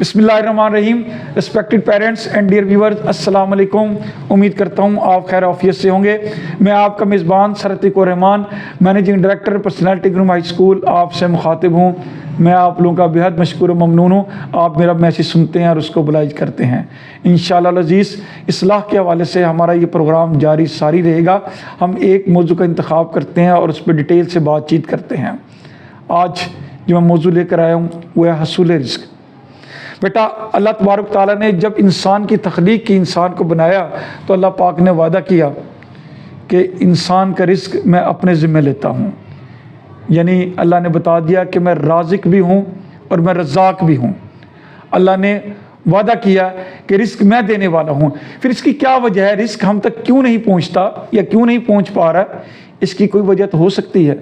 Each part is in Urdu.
بسم اللہ الرحمن الرحیم. Respected parents and dear viewers, السلام علیکم. امید کرتا ہوں آپ خیر عافیت سے ہوں گے. میں آپ کا میزبان sir Atiq ur Rahman, managing director personality group high school آپ سے مخاطب ہوں. میں آپ لوگوں کا بہت مشکور و ممنون ہوں. آپ میرا میسیج سنتے ہیں اور اس کو بلائج کرتے ہیں. انشاءاللہ العزیز اصلاح کے حوالے سے ہمارا یہ پروگرام جاری ساری رہے گا. ہم ایک موضوع کا انتخاب کرتے ہیں اور اس پہ ڈیٹیل سے بات چیت کرتے ہیں. آج جو میں موضوع لے کر آیا ہوں وہ ہے حصول رزق. بیٹا اللہ تبارک تعالیٰ نے جب انسان کی تخلیق کی، انسان کو بنایا، تو اللہ پاک نے وعدہ کیا کہ انسان کا رزق میں اپنے ذمہ لیتا ہوں. یعنی اللہ نے بتا دیا کہ میں رازق بھی ہوں اور میں رزاق بھی ہوں. اللہ نے وعدہ کیا کہ رزق میں دینے والا ہوں. پھر اس کی کیا وجہ ہے؟ رزق ہم تک کیوں نہیں پہنچتا یا کیوں نہیں پہنچ پا رہا؟ اس کی کوئی وجہ تو ہو سکتی ہے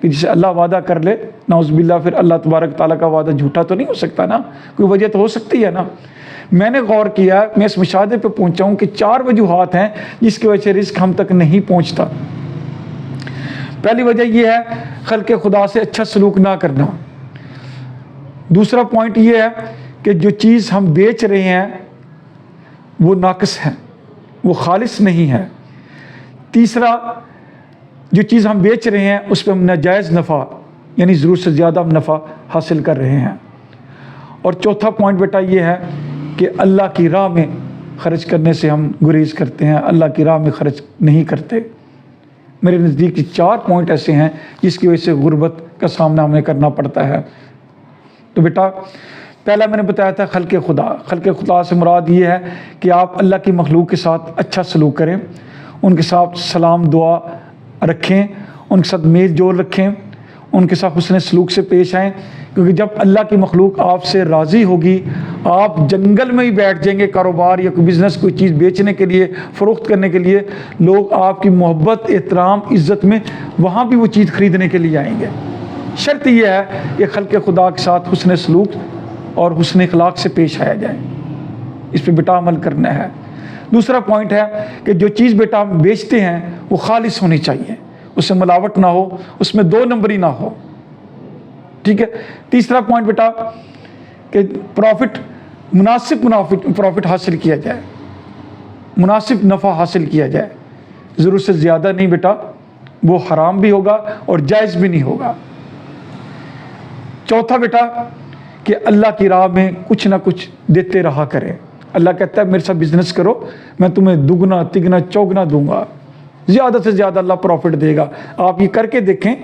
کہ جسے اللہ وعدہ کر لے، نعوذ باللہ، پھر اللہ تبارک تعالیٰ کا وعدہ جھوٹا تو نہیں ہو سکتا نا. کوئی وجہ تو ہو سکتی ہے نا. میں نے غور کیا، میں اس مشاہدے پہ پہنچا ہوں کہ 4 وجوہات ہیں جس کی وجہ سے رزق ہم تک نہیں پہنچتا. پہلی وجہ یہ ہے خلق خدا سے اچھا سلوک نہ کرنا. دوسرا پوائنٹ یہ ہے کہ جو چیز ہم بیچ رہے ہیں وہ ناقص ہے، وہ خالص نہیں ہے. تیسرا، جو چیز ہم بیچ رہے ہیں اس پہ ہم ناجائز نفع، یعنی ضرورت سے زیادہ ہم نفع حاصل کر رہے ہیں. اور چوتھا پوائنٹ بیٹا یہ ہے کہ اللہ کی راہ میں خرچ کرنے سے ہم گریز کرتے ہیں، اللہ کی راہ میں خرچ نہیں کرتے. میرے نزدیک 4 پوائنٹ ایسے ہیں جس کی وجہ سے غربت کا سامنا ہمیں کرنا پڑتا ہے. تو بیٹا پہلا میں نے بتایا تھا خلق خدا. خلق خدا سے مراد یہ ہے کہ آپ اللہ کی مخلوق کے ساتھ اچھا سلوک کریں، ان کے ساتھ سلام دعا رکھیں، ان کے ساتھ میل جول رکھیں، ان کے ساتھ حسن سلوک سے پیش آئیں. کیونکہ جب اللہ کی مخلوق آپ سے راضی ہوگی، آپ جنگل میں ہی بیٹھ جائیں گے کاروبار یا کوئی بزنس، کوئی چیز بیچنے کے لیے، فروخت کرنے کے لیے. لوگ آپ کی محبت، احترام، عزت میں وہاں بھی وہ چیز خریدنے کے لیے آئیں گے. شرط یہ ہے کہ خلق خدا کے ساتھ حسن سلوک اور حسن اخلاق سے پیش آیا جائے. اس پہ بیٹا عمل کرنا ہے. دوسرا پوائنٹ ہے کہ جو چیز بیٹا ہم بیچتے ہیں وہ خالص ہونی چاہیے، اس سے ملاوٹ نہ ہو، اس میں 2 نمبری نہ ہو. ٹھیک ہے. تیسرا پوائنٹ بیٹا کہ مناسب پروفٹ حاصل کیا جائے، مناسب نفع حاصل کیا جائے. ضرورت سے زیادہ نہیں بیٹا، وہ حرام بھی ہوگا اور جائز بھی نہیں ہوگا. چوتھا بیٹا کہ اللہ کی راہ میں کچھ نہ کچھ دیتے رہا کریں. اللہ کہتا ہے میرے ساتھ بزنس کرو، میں تمہیں دگنا تگنا چوگنا دوں گا، زیادہ سے زیادہ اللہ پروفٹ دے گا. آپ یہ کر کے دیکھیں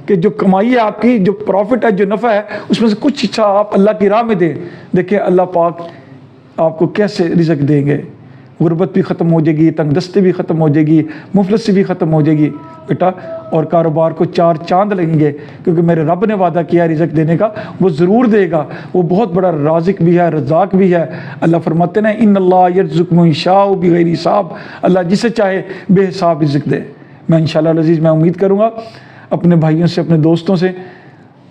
کہ جو کمائی ہے آپ کی، جو پروفٹ ہے، جو نفع ہے، اس میں سے کچھ حصہ آپ اللہ کی راہ میں دیں. دیکھیں اللہ پاک آپ کو کیسے رزق دیں گے. غربت بھی ختم ہو جائے گی، تنگ دستی بھی ختم ہو جائے گی، مفلسی بھی ختم ہو جائے گی بیٹا. اور کاروبار کو 4 چاند لگیں گے، کیونکہ میرے رب نے وعدہ کیا رزق دینے کا، وہ ضرور دے گا. وہ بہت بڑا رازق بھی ہے، رزاق بھی ہے. اللہ فرماتے ہیں ان اللہ یرزق من یشاء بغیر حساب. اللہ جسے چاہے بے حساب رزق دے. میں انشاءاللہ العزیز میں امید کروں گا اپنے بھائیوں سے، اپنے دوستوں سے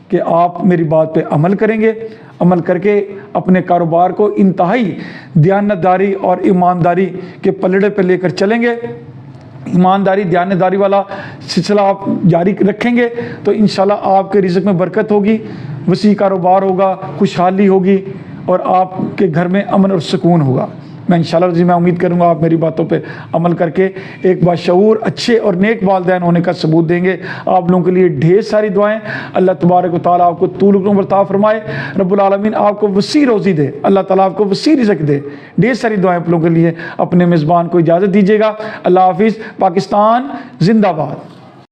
کہ آپ میری بات پہ عمل کریں گے. عمل کر کے اپنے کاروبار کو انتہائی دیانتداری اور ایمانداری کے پلڑے پہ لے کر چلیں گے. ایمانداری، دیانتداری والا سلسلہ آپ جاری رکھیں گے تو انشاءاللہ آپ کے رزق میں برکت ہوگی، وسیع کاروبار ہوگا، خوشحالی ہوگی اور آپ کے گھر میں امن اور سکون ہوگا. میں انشاءاللہ میں امید کروں گا آپ میری باتوں پہ عمل کر کے ایک باشعور، اچھے اور نیک والدین ہونے کا ثبوت دیں گے. آپ لوگوں کے لیے ڈھیر ساری دعائیں. اللہ تبارک و تعالیٰ آپ کو طول عمر عطا فرمائے. رب العالمین آپ کو وسیع روزی دے. اللہ تعالیٰ آپ کو وسیع رزق دے. ڈھیر ساری دعائیں آپ لوگوں کے لیے. اپنے میزبان کو اجازت دیجیے گا. اللہ حافظ. پاکستان زندہ باد.